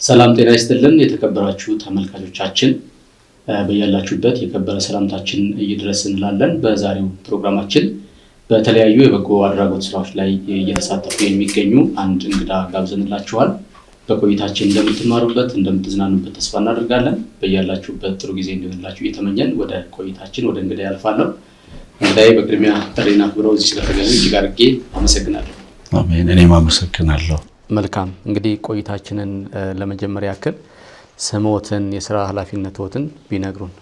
ሰላም ጤና ይስጥልን የተከበራችሁ ተመልካቾቻችን በያላችሁበት የከበረ ሰላምታችን ይድረስ እንላለን። በዛሬው ፕሮግራማችን በተለያዩ የበጎ አድራጎት ስራዎች ላይ እየተሳተፉ የሚገኙ አንድ እንግዳ ጋብዘንላችኋል። በቆይታችን እንደምትማሩበት እንደምትዝናኑበት ተስፋ እናደርጋለን። በያላችሁበት ጥሩ ጊዜ እንዲሆንላችሁ እየተመኘን ወደ ቆይታችን ወደ እንግዳ ያልፋለሁ። እንግዳዬ በቅድሚያ ጥሪና አክብረው እዚህ ስለተገኙ እጅግ አድርጌ አመሰግናለሁ። አሜን። እኔም አመሰግናለሁ። መልካም እንግዲህ ቆይታችንን ለመጀመሪያ ያክል ስሞትን የሥራ ኃላፊነቶትን ቢነግሩን።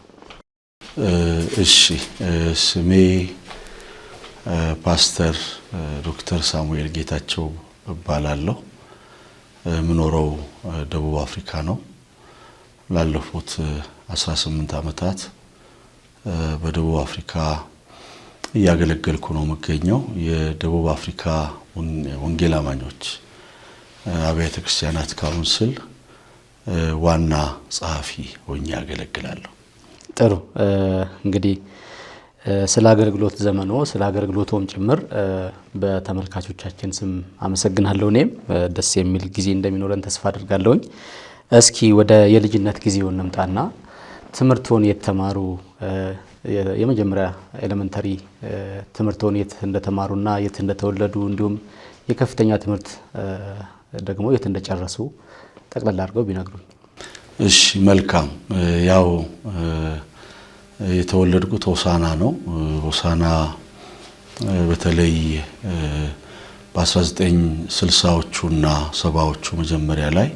እሺ ስሜ ፓስተር ዶክተር ሳሙኤል ጌታቸው እባላለሁ። ምኖረው ደቡብ አፍሪካ ነው። ላለፉት 18 ዓመታት በደቡብ አፍሪካ እያገለገልኩ ነው የምገኘው። የደቡብ አፍሪካ ወንጌል አማኞች አብያተ ክርስቲያናት ካውንስል ዋና ጸሐፊ ሆኜ ያገለግላለሁ። ጥሩ እንግዲህ ስለ አገልግሎት ዘመኖ ስለ አገልግሎቶም ጭምር በተመልካቾቻችን ስም አመሰግናለሁ። እኔም ደስ የሚል ጊዜ እንደሚኖረን ተስፋ አድርጋለሁኝ። እስኪ ወደ የልጅነት ጊዜውን እንምጣና ትምህርቶን የተማሩ የመጀመሪያ ኤሌመንተሪ ትምህርቶን የት እንደተማሩና የት እንደተወለዱ እንዲሁም የከፍተኛ ትምህርት ደግሞ የት እንደጨረሱ ጠቅላላ አድርገው ቢነግሩን። እሺ መልካም። ያው የተወለድኩት ሆሳና ነው። ሆሳና በተለይ በ1960ዎቹና 70ዎቹ መጀመሪያ ላይ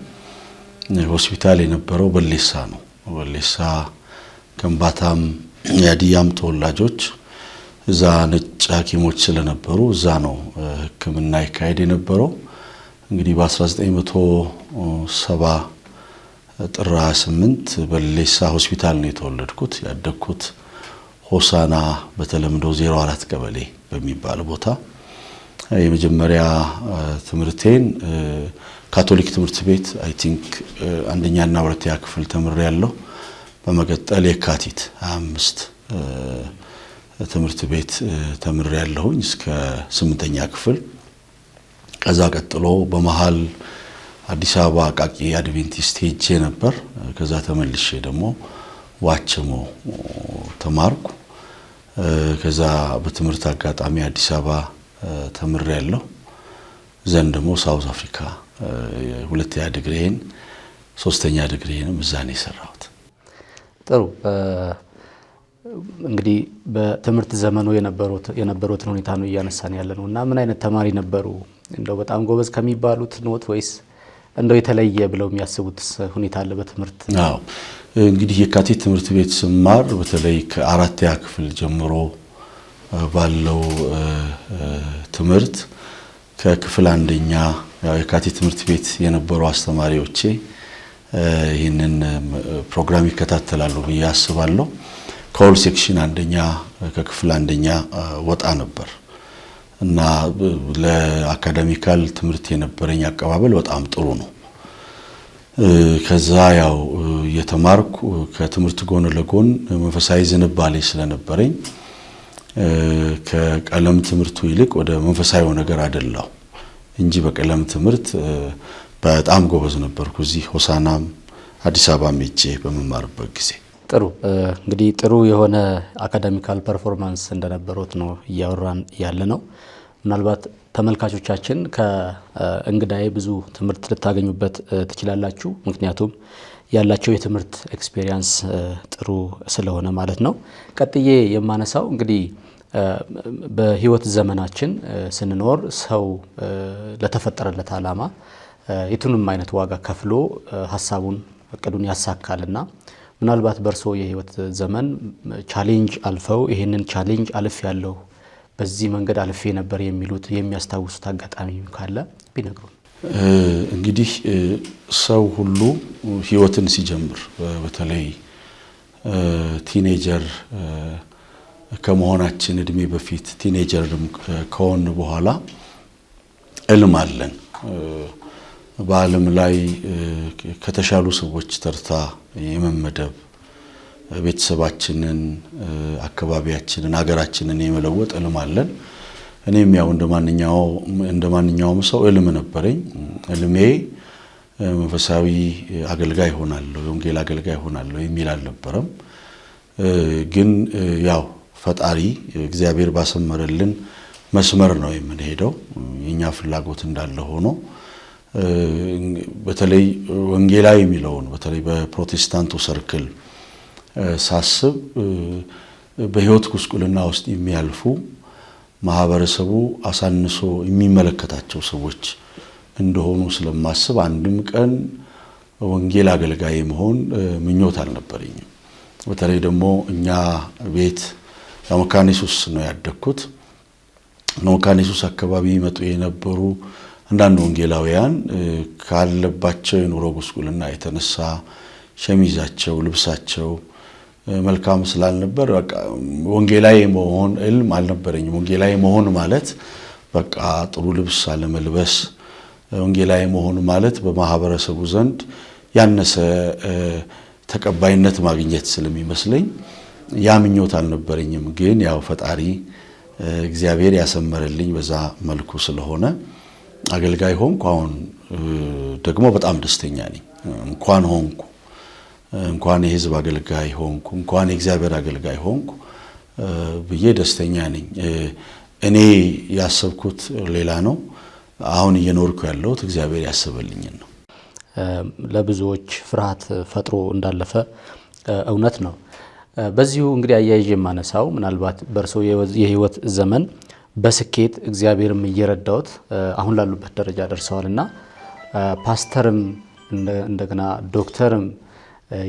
ሆስፒታል የነበረው በሌሳ ነው። በሌሳ ከምባታም ያዲያም ተወላጆች እዛ ነጭ ሐኪሞች ስለነበሩ እዛ ነው ሕክምና ይካሄድ የነበረው። እንግዲህ በ1970 ጥር 28 በሌሳ ሆስፒታል ነው የተወለድኩት። ያደግኩት ሆሳና በተለምዶ 04 ቀበሌ በሚባል ቦታ። የመጀመሪያ ትምህርቴን ካቶሊክ ትምህርት ቤት አይ ቲንክ አንደኛና ሁለተኛ ክፍል ተምሬያለሁ። በመቀጠል የካቲት 25 ትምህርት ቤት ተምሬያለሁኝ እስከ 8ኛ ክፍል። ከዛ ቀጥሎ በመሃል አዲስ አበባ አቃቂ አድቬንቲስት ሄጄ ነበር። ከዛ ተመልሼ ደግሞ ዋቸሞ ተማርኩ። ከዛ በትምህርት አጋጣሚ አዲስ አበባ ተምሬያለሁ። ዘንድ ደግሞ ሳውዝ አፍሪካ ሁለተኛ ዲግሪዬን ሶስተኛ ዲግሪዬንም እዛ ነው የሰራሁት። ጥሩ እንግዲህ በትምህርት ዘመኑ የነበሩትን ሁኔታ ነው እያነሳን ያለነው እና ምን አይነት ተማሪ ነበሩ? እንደው በጣም ጎበዝ ከሚባሉት ኖት ወይስ እንደው የተለየ ብለው የሚያስቡት ሁኔታ አለ በትምህርት? አዎ እንግዲህ የካቲት ትምህርት ቤት ስማር በተለይ ከአራተኛ ክፍል ጀምሮ ባለው ትምህርት ከክፍል አንደኛ ያው የካቲት ትምህርት ቤት የነበሩ አስተማሪዎቼ ይህንን ፕሮግራም ይከታተላሉ ብዬ አስባለሁ። ከኦል ሴክሽን አንደኛ ከክፍል አንደኛ ወጣ ነበር እና ለአካዳሚካል ትምህርት የነበረኝ አቀባበል በጣም ጥሩ ነው። ከዛ ያው የተማርኩ ከትምህርት ጎን ለጎን መንፈሳዊ ዝንባሌ ስለነበረኝ ከቀለም ትምህርቱ ይልቅ ወደ መንፈሳዊው ነገር አደላው እንጂ በቀለም ትምህርት በጣም ጎበዝ ነበርኩ። እዚህ ሆሳናም አዲስ አበባም ሄጄ በመማርበት ጊዜ። ጥሩ እንግዲህ ጥሩ የሆነ አካዳሚካል ፐርፎርማንስ እንደነበሩት ነው እያወራን ያለ ነው። ምናልባት ተመልካቾቻችን ከእንግዳዬ ብዙ ትምህርት ልታገኙበት ትችላላችሁ። ምክንያቱም ያላቸው የትምህርት ኤክስፔሪየንስ ጥሩ ስለሆነ ማለት ነው። ቀጥዬ የማነሳው እንግዲህ በህይወት ዘመናችን ስንኖር ሰው ለተፈጠረለት ዓላማ የቱንም አይነት ዋጋ ከፍሎ ሀሳቡን እቅዱን ያሳካልና ምናልባት በርሶ የህይወት ዘመን ቻሌንጅ አልፈው ይሄንን ቻሌንጅ አልፍ ያለው በዚህ መንገድ አልፌ ነበር የሚሉት የሚያስታውሱት አጋጣሚ ካለ ቢነግሩን። እንግዲህ ሰው ሁሉ ህይወትን ሲጀምር በተለይ ቲኔጀር ከመሆናችን እድሜ በፊት ቲኔጀርም ከሆን በኋላ ህልም አለን። በዓለም ላይ ከተሻሉ ሰዎች ተርታ የመመደብ ቤተሰባችንን፣ አካባቢያችንን፣ ሀገራችንን የመለወጥ ህልም አለን። እኔም ያው እንደማንኛውም ሰው ህልም ነበረኝ። ህልሜ መንፈሳዊ አገልጋይ ሆናለሁ የወንጌል አገልጋይ ሆናለሁ የሚል አልነበረም። ግን ያው ፈጣሪ እግዚአብሔር ባሰመረልን መስመር ነው የምንሄደው። የኛ ፍላጎት እንዳለ ሆኖ በተለይ ወንጌላዊ የሚለውን በተለይ በፕሮቴስታንቱ ሰርክል ሳስብ በህይወት ጉስቁልና ውስጥ የሚያልፉ ማህበረሰቡ አሳንሶ የሚመለከታቸው ሰዎች እንደሆኑ ስለማስብ አንድም ቀን ወንጌል አገልጋይ መሆን ምኞት አልነበረኝም። በተለይ ደግሞ እኛ ቤት መካነ ኢየሱስ ነው ያደግኩት። መካነ ኢየሱስ አካባቢ መጡ የነበሩ አንዳንድ ወንጌላውያን ካለባቸው የኑሮ ጉስቁልና የተነሳ ሸሚዛቸው ልብሳቸው መልካም ስላልነበር በቃ ወንጌላዊ መሆን እልም አልነበረኝም። ወንጌላዊ መሆን ማለት በቃ ጥሩ ልብስ አለመልበስ፣ ወንጌላዊ መሆን ማለት በማህበረሰቡ ዘንድ ያነሰ ተቀባይነት ማግኘት ስለሚመስለኝ ያ ምኞት አልነበረኝም። ግን ያው ፈጣሪ እግዚአብሔር ያሰመረልኝ በዛ መልኩ ስለሆነ አገልጋይ ሆንኩ። አሁን ደግሞ በጣም ደስተኛ ነኝ። እንኳን የህዝብ አገልጋይ ሆንኩ እንኳን የእግዚአብሔር አገልጋይ ሆንኩ ብዬ ደስተኛ ነኝ። እኔ ያሰብኩት ሌላ ነው። አሁን እየኖርኩ ያለሁት እግዚአብሔር ያሰበልኝ ነው። ለብዙዎች ፍርሃት ፈጥሮ እንዳለፈ እውነት ነው። በዚሁ እንግዲህ አያይዤ የማነሳው ምናልባት በእርሶ የህይወት ዘመን በስኬት እግዚአብሔርም እየረዳዎት አሁን ላሉበት ደረጃ ደርሰዋልና ፓስተርም እንደገና ዶክተርም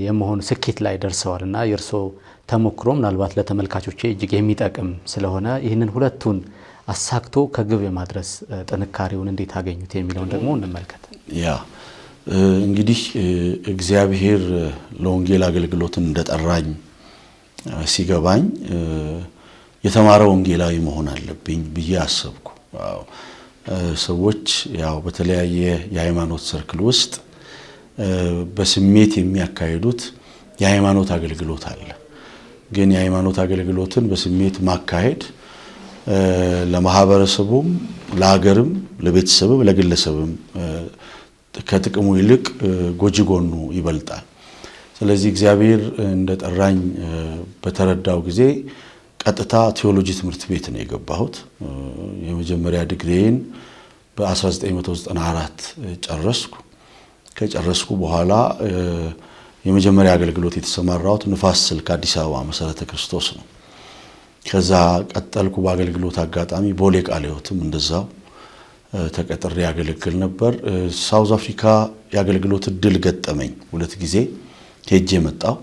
የመሆን ስኬት ላይ ደርሰዋልና የእርሶ ተሞክሮ ምናልባት ለተመልካቾቼ እጅግ የሚጠቅም ስለሆነ ይህንን ሁለቱን አሳክቶ ከግብ የማድረስ ጥንካሬውን እንዴት አገኙት የሚለውን ደግሞ እንመልከት። ያ እንግዲህ እግዚአብሔር ለወንጌል አገልግሎት እንደጠራኝ ሲገባኝ የተማረ ወንጌላዊ መሆን አለብኝ ብዬ አሰብኩ። ሰዎች ያው በተለያየ የሃይማኖት ሰርክል ውስጥ በስሜት የሚያካሂዱት የሃይማኖት አገልግሎት አለ። ግን የሃይማኖት አገልግሎትን በስሜት ማካሄድ ለማህበረሰቡም ለሀገርም ለቤተሰብም ለግለሰብም ከጥቅሙ ይልቅ ጎጂ ጎኑ ይበልጣል። ስለዚህ እግዚአብሔር እንደጠራኝ በተረዳው ጊዜ ቀጥታ ቴዎሎጂ ትምህርት ቤት ነው የገባሁት። የመጀመሪያ ዲግሪዬን በ1994 ጨረስኩ። ከጨረስኩ በኋላ የመጀመሪያ አገልግሎት የተሰማራሁት ንፋስ ስልክ አዲስ አበባ መሰረተ ክርስቶስ ነው። ከዛ ቀጠልኩ። በአገልግሎት አጋጣሚ ቦሌ ቃለ ሕይወትም እንደዛው ተቀጥሬ ያገለግል ነበር። ሳውዝ አፍሪካ የአገልግሎት እድል ገጠመኝ። 2 ጊዜ ሄጄ መጣሁ።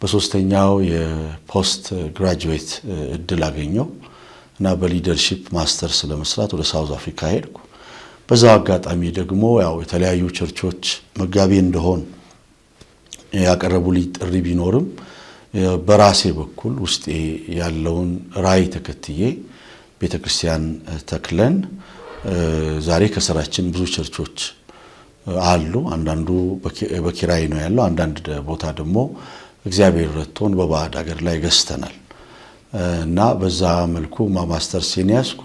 በሶስተኛው የፖስት ግራጁዌት እድል አገኘው እና በሊደርሺፕ ማስተርስ ለመስራት ወደ ሳውዝ አፍሪካ ሄድኩ። በዛው አጋጣሚ ደግሞ ያው የተለያዩ ቸርቾች መጋቢ እንደሆን ያቀረቡልኝ ጥሪ ቢኖርም በራሴ በኩል ውስጤ ያለውን ራዕይ ተከትዬ ቤተክርስቲያን ተክለን ዛሬ ከስራችን ብዙ ቸርቾች አሉ። አንዳንዱ በኪራይ ነው ያለው፣ አንዳንድ ቦታ ደግሞ እግዚአብሔር ረድቶን በባዕድ ሀገር ላይ ገዝተናል እና በዛ መልኩ ማስተርስ ያስኩ።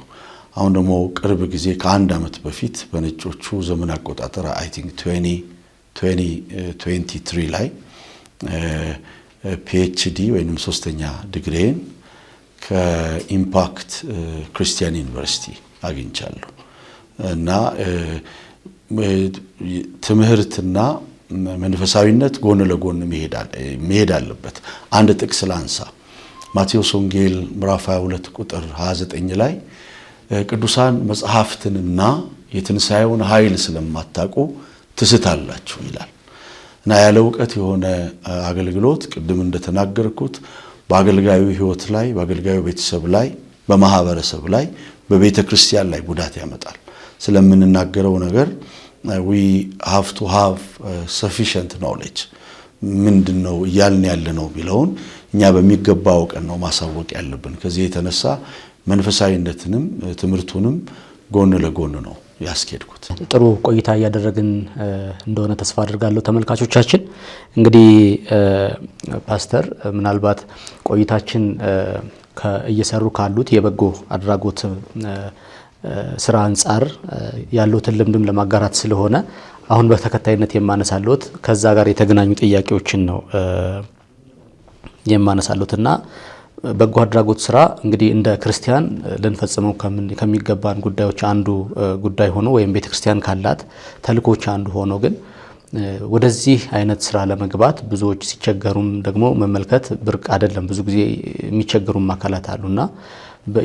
አሁን ደግሞ ቅርብ ጊዜ ከአንድ ዓመት በፊት በነጮቹ ዘመን አቆጣጠር አይ ቲንክ 2023 ላይ ፒኤችዲ ወይንም 3ኛ ዲግሪዬን ከኢምፓክት ክርስቲያን ዩኒቨርሲቲ አግኝቻለሁ እና ትምህርትና መንፈሳዊነት ጎን ለጎን መሄድ አለበት። አንድ ጥቅስ ላንሳ። ማቴዎስ ወንጌል ምዕራፍ 22 ቁጥር 29 ላይ ቅዱሳን መጽሐፍትንና የትንሣኤውን ኃይል ስለማታውቁ ትስታላችሁ ይላል እና ያለ ዕውቀት የሆነ አገልግሎት ቅድም እንደተናገርኩት በአገልጋዩ ሕይወት ላይ በአገልጋዩ ቤተሰብ ላይ በማህበረሰብ ላይ በቤተ ክርስቲያን ላይ ጉዳት ያመጣል። ስለምንናገረው ነገር we have to have sufficient knowledge ምንድነው እያልን ያለነው ቢለውን እኛ በሚገባው ቀን ነው ማሳወቅ ያለብን። ከዚህ የተነሳ መንፈሳዊነትንም ትምህርቱንም ጎን ለጎን ነው ያስኬድኩት። ጥሩ ቆይታ ያደረግን እንደሆነ ተስፋ አድርጋለሁ። ተመልካቾቻችን እንግዲህ ፓስተር ምናልባት ቆይታችን እየሰሩ ካሉት የበጎ አድራጎት ስራ አንጻር ያሉትን ልምድም ለማጋራት ስለሆነ አሁን በተከታይነት የማነሳሉት ከዛ ጋር የተገናኙ ጥያቄዎችን ነው የማነሳሉትና በጎ አድራጎት ስራ እንግዲህ እንደ ክርስቲያን ልንፈጽመው ከሚገባን ጉዳዮች አንዱ ጉዳይ ሆኖ ወይም ቤተክርስቲያን ካላት ተልእኮች አንዱ ሆኖ ግን ወደዚህ አይነት ስራ ለመግባት ብዙዎች ሲቸገሩም ደግሞ መመልከት ብርቅ አይደለም። ብዙ ጊዜ የሚቸገሩም አካላት አሉና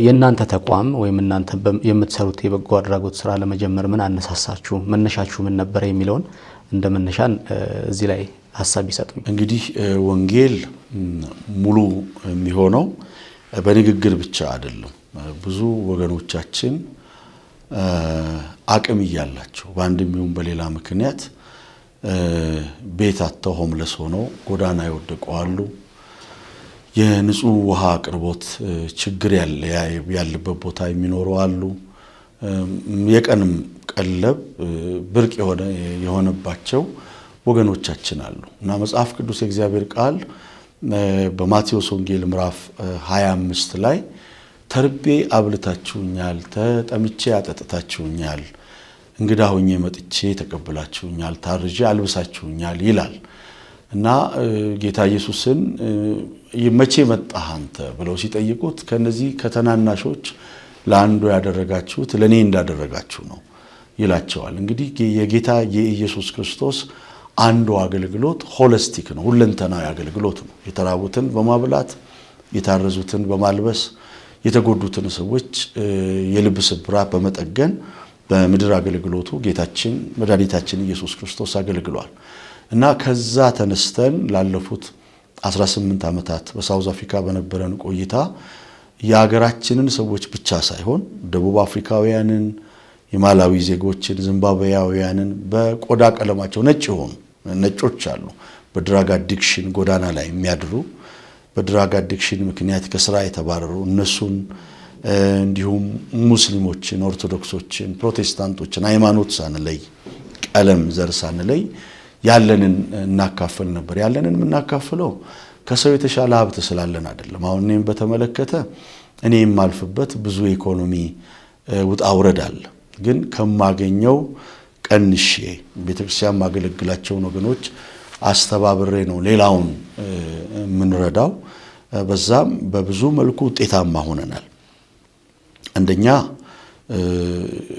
የእናንተ ተቋም ወይም እናንተ የምትሰሩት የበጎ አድራጎት ስራ ለመጀመር ምን አነሳሳችሁ? መነሻችሁ ምን ነበር የሚለውን እንደ መነሻን እዚህ ላይ ሐሳብ ይሰጡኝ። እንግዲህ ወንጌል ሙሉ የሚሆነው በንግግር ብቻ አይደለም። ብዙ ወገኖቻችን አቅም እያላቸው በአንድም ይሁን በሌላ ምክንያት ቤት አጥተው ሆምለስ ሆነው ጎዳና ይወደቁ አሉ። የንጹህ ውሃ አቅርቦት ችግር ያለበት ቦታ የሚኖሩ አሉ። የቀንም ቀለብ ብርቅ የሆነባቸው ወገኖቻችን አሉ እና መጽሐፍ ቅዱስ የእግዚአብሔር ቃል በማቴዎስ ወንጌል ምዕራፍ 25 ላይ ተርቤ አብልታችሁኛል፣ ተጠምቼ አጠጥታችሁኛል፣ እንግዳ ሆኜ መጥቼ ተቀበላችሁኛል፣ ታርዤ አልብሳችሁኛል ይላል እና ጌታ ኢየሱስን መቼ መጣህ አንተ ብለው ሲጠይቁት ከነዚህ ከተናናሾች ለአንዱ ያደረጋችሁት ለኔ እንዳደረጋችሁ ነው ይላቸዋል። እንግዲህ የጌታ የኢየሱስ ክርስቶስ አንዱ አገልግሎት ሆሊስቲክ ነው፣ ሁለንተናዊ አገልግሎት ነው። የተራቡትን በማብላት የታረዙትን በማልበስ የተጎዱትን ሰዎች የልብ ስብራት በመጠገን በምድር አገልግሎቱ ጌታችን መድኃኒታችን ኢየሱስ ክርስቶስ አገልግሏል እና ከዛ ተነስተን ላለፉት 18 ዓመታት በሳውዝ አፍሪካ በነበረን ቆይታ የሀገራችንን ሰዎች ብቻ ሳይሆን ደቡብ አፍሪካውያንን፣ የማላዊ ዜጎችን፣ ዚምባብዌያውያንን በቆዳ ቀለማቸው ነጭ የሆኑ ነጮች አሉ በድራግ አዲክሽን ጎዳና ላይ የሚያድሩ በድራግ አዲክሽን ምክንያት ከስራ የተባረሩ እነሱን እንዲሁም ሙስሊሞችን፣ ኦርቶዶክሶችን፣ ፕሮቴስታንቶችን ሃይማኖት ሳንለይ ቀለም ዘር ሳንለይ ያለንን እናካፍል ነበር። ያለንን የምናካፍለው ከሰው የተሻለ ሀብት ስላለን አይደለም። አሁን እኔም በተመለከተ እኔ የማልፍበት ብዙ ኢኮኖሚ ውጣ ውረድ አለ። ግን ከማገኘው ቀንሼ ቤተክርስቲያን ማገለግላቸውን ወገኖች አስተባብሬ ነው ሌላውን የምንረዳው። በዛም በብዙ መልኩ ውጤታማ ሆነናል። አንደኛ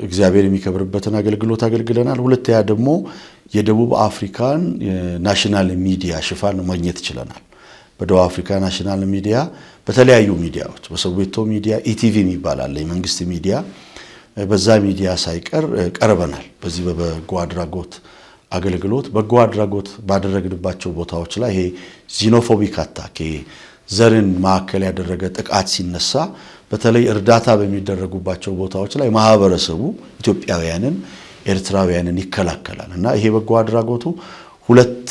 እግዚአብሔር የሚከብርበትን አገልግሎት አገልግለናል። ሁለተኛ ደግሞ የደቡብ አፍሪካን ናሽናል ሚዲያ ሽፋን ማግኘት ይችላል። በደቡብ አፍሪካ ናሽናል ሚዲያ በተለያዩ ሚዲያዎች በሶዌቶ ሚዲያ ኢቲቪ የሚባል የመንግስት ሚዲያ በዛ ሚዲያ ሳይቀር ቀርበናል። በዚህ በበጎ አድራጎት አገልግሎት በጎ አድራጎት ባደረግንባቸው ቦታዎች ላይ ይሄ ዚኖፎቢክ አታክ ዘርን ማዕከል ያደረገ ጥቃት ሲነሳ በተለይ እርዳታ በሚደረጉባቸው ቦታዎች ላይ ማህበረሰቡ ኢትዮጵያውያንን፣ ኤርትራውያንን ይከላከላል እና ይሄ በጎ አድራጎቱ ሁለት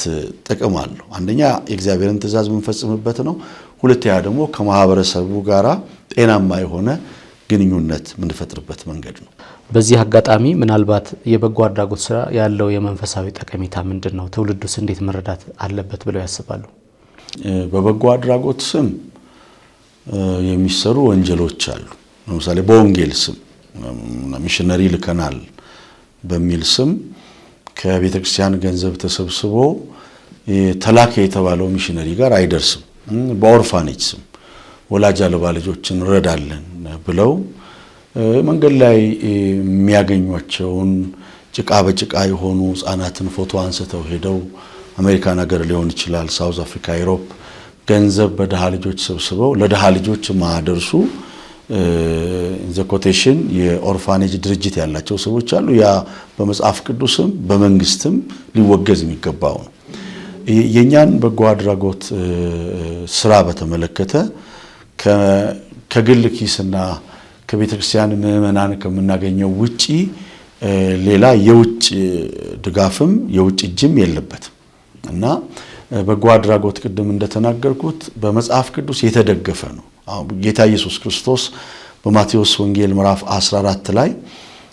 ጥቅም አለው። አንደኛ የእግዚአብሔርን ትእዛዝ የምንፈጽምበት ነው። ሁለተኛ ደግሞ ከማህበረሰቡ ጋራ ጤናማ የሆነ ግንኙነት የምንፈጥርበት መንገድ ነው። በዚህ አጋጣሚ ምናልባት የበጎ አድራጎት ስራ ያለው የመንፈሳዊ ጠቀሜታ ምንድነው? ትውልዱስ እንዴት መረዳት አለበት ብለው ያስባሉ? በበጎ አድራጎት ስም የሚሰሩ ወንጀሎች አሉ። ለምሳሌ በወንጌል ስም ሚሽነሪ ልከናል በሚል ስም ከቤተክርስቲያን ገንዘብ ተሰብስቦ ተላከ የተባለው ሚሽነሪ ጋር አይደርስም። በኦርፋኔጅ ስም ወላጅ አልባ ልጆችን እንረዳለን ብለው መንገድ ላይ የሚያገኟቸውን ጭቃ በጭቃ የሆኑ ህፃናትን ፎቶ አንስተው ሄደው አሜሪካን ሀገር ሊሆን ይችላል፣ ሳውዝ አፍሪካ፣ ዩሮፕ ገንዘብ በደሃ ልጆች ሰብስበው ለደሃ ልጆች ማደርሱ ዘኮቴሽን የኦርፋኔጅ ድርጅት ያላቸው ሰዎች አሉ። ያ በመጽሐፍ ቅዱስም በመንግስትም ሊወገዝ የሚገባው ነው። የኛን በጎ አድራጎት ስራ በተመለከተ ከግል ኪስና ከቤተክርስቲያን ምዕመናን ከምናገኘው ውጪ ሌላ የውጭ ድጋፍም የውጭ እጅም የለበትም እና በጎ አድራጎት ቅድም እንደተናገርኩት በመጽሐፍ ቅዱስ የተደገፈ ነው። ጌታ ኢየሱስ ክርስቶስ በማቴዎስ ወንጌል ምዕራፍ 14 ላይ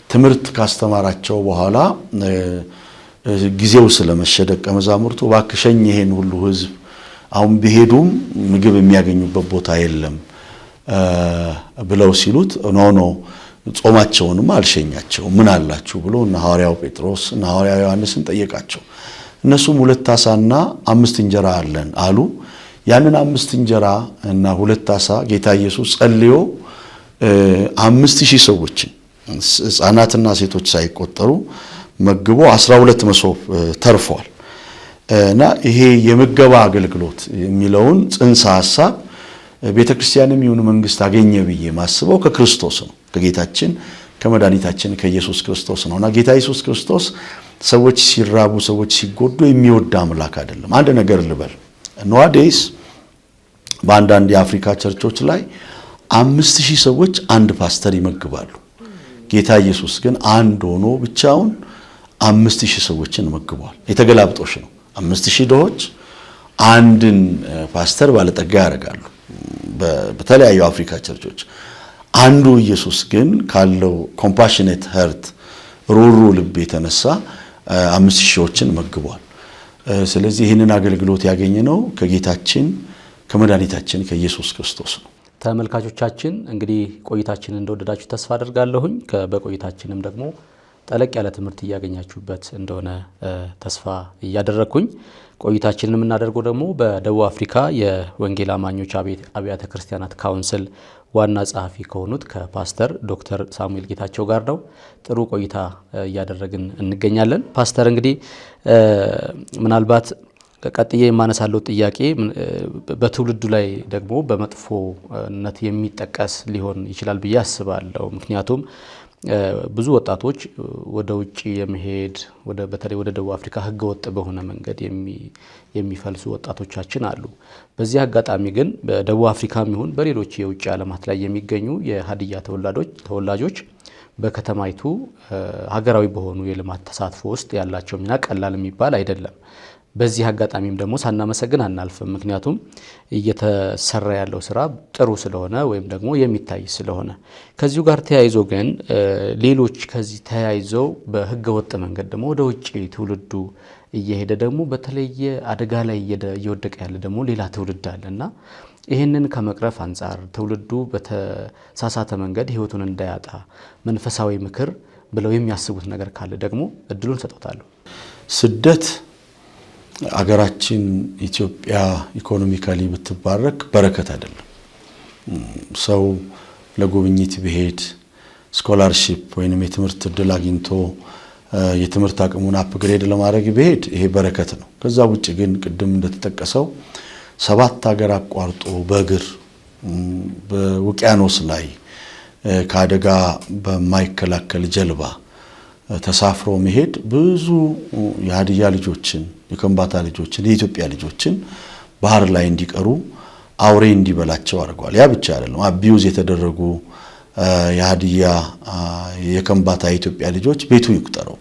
ትምህርት ካስተማራቸው በኋላ ጊዜው ስለመሸደቀ መዛሙርቱ ባክሸኝ ይሄን ሁሉ ህዝብ አሁን ቢሄዱም ምግብ የሚያገኙበት ቦታ የለም ብለው ሲሉት ኖ ጾማቸውንም አልሸኛቸው ምን አላችሁ ብሎ እና ሐዋርያው ጴጥሮስ እና ሐዋርያው ዮሐንስን ጠየቃቸው። እነሱም 2 ዓሣና 5 እንጀራ አለን አሉ። ያንን 5 እንጀራ እና 2 ዓሣ ጌታ ኢየሱስ ጸልዮ 5000 ሰዎችን ሕፃናትና ሴቶች ሳይቆጠሩ መግቦ 12 መሶብ ተርፏል። እና ይሄ የምገባ አገልግሎት የሚለውን ጽንሰ ሐሳብ ቤተክርስቲያንም ይሁን መንግስት አገኘ ብዬ ማስበው ከክርስቶስ ነው፣ ከጌታችን ከመድኃኒታችን ከኢየሱስ ክርስቶስ ነውና ጌታ ኢየሱስ ክርስቶስ ሰዎች ሲራቡ ሰዎች ሲጎዱ የሚወድ አምላክ አይደለም። አንድ ነገር ልበል፣ ኖዋዴይስ በአንዳንድ የአፍሪካ ቸርቾች ላይ 5000 ሰዎች አንድ ፓስተር ይመግባሉ። ጌታ ኢየሱስ ግን አንድ ሆኖ ብቻውን 5000 ሰዎችን መግቧል። የተገላብጦሽ ነው። 5000 ድሆች አንድን ፓስተር ባለጠጋ ያደርጋሉ በተለያዩ አፍሪካ ቸርቾች። አንዱ ኢየሱስ ግን ካለው ኮምፓሽኔት ሀርት ሩሩ ልብ የተነሳ 5000ዎችን መግቧል። ስለዚህ ይህንን አገልግሎት ያገኘነው ከጌታችን ከመድኃኒታችን ከኢየሱስ ክርስቶስ ነው። ተመልካቾቻችን እንግዲህ ቆይታችንን እንደወደዳችሁ ተስፋ አደርጋለሁኝ። በቆይታችንም ደግሞ ጠለቅ ያለ ትምህርት እያገኛችሁበት እንደሆነ ተስፋ እያደረኩኝ ቆይታችንን የምናደርገው ደግሞ በደቡብ አፍሪካ የወንጌል አማኞች አብያተ ክርስቲያናት ካውንስል ዋና ጸሐፊ ከሆኑት ከፓስተር ዶክተር ሳሙኤል ጌታቸው ጋር ነው። ጥሩ ቆይታ እያደረግን እንገኛለን። ፓስተር እንግዲህ ምናልባት ቀጥዬ የማነሳለው ጥያቄ በትውልዱ ላይ ደግሞ በመጥፎነት የሚጠቀስ ሊሆን ይችላል ብዬ አስባለሁ። ምክንያቱም ብዙ ወጣቶች ወደ ውጪ የመሄድ በተለይ ወደ ደቡብ አፍሪካ ህገወጥ በሆነ መንገድ የሚፈልሱ ወጣቶቻችን አሉ። በዚህ አጋጣሚ ግን በደቡብ አፍሪካም ይሁን በሌሎች የውጭ ዓለማት ላይ የሚገኙ የሀዲያ ተወላጆች በከተማይቱ ሀገራዊ በሆኑ የልማት ተሳትፎ ውስጥ ያላቸው ሚና ቀላል የሚባል አይደለም። በዚህ አጋጣሚም ደግሞ ሳናመሰግን አናልፍም። ምክንያቱም እየተሰራ ያለው ስራ ጥሩ ስለሆነ ወይም ደግሞ የሚታይ ስለሆነ። ከዚሁ ጋር ተያይዞ ግን ሌሎች ከዚህ ተያይዘው በህገ ወጥ መንገድ ደግሞ ወደ ውጪ ትውልዱ እየሄደ ደግሞ በተለየ አደጋ ላይ እየወደቀ ያለ ደግሞ ሌላ ትውልድ አለና ይህንን ከመቅረፍ አንጻር ትውልዱ በተሳሳተ መንገድ ህይወቱን እንዳያጣ መንፈሳዊ ምክር ብለው የሚያስቡት ነገር ካለ ደግሞ እድሉን ሰጥቷለሁ። ስደት አገራችን ኢትዮጵያ ኢኮኖሚካሊ ብትባረክ በረከት አይደለም። ሰው ለጉብኝት ቢሄድ ስኮላርሺፕ ወይንም የትምህርት እድል አግኝቶ የትምህርት አቅሙን አፕግሬድ ለማድረግ ቢሄድ ይሄ በረከት ነው። ከዛ ውጭ ግን ቅድም እንደተጠቀሰው 7 ሀገር አቋርጦ በእግር በውቅያኖስ ላይ ከአደጋ በማይከላከል ጀልባ ተሳፍሮ መሄድ ብዙ የሀዲያ ልጆችን የከምባታ ልጆችን የኢትዮጵያ ልጆችን ባህር ላይ እንዲቀሩ አውሬ እንዲበላቸው አድርጓል። ያ ብቻ አይደለም፣ አቢዩዝ የተደረጉ የሀዲያ የከምባታ የኢትዮጵያ ልጆች ቤቱ ይቁጠረው።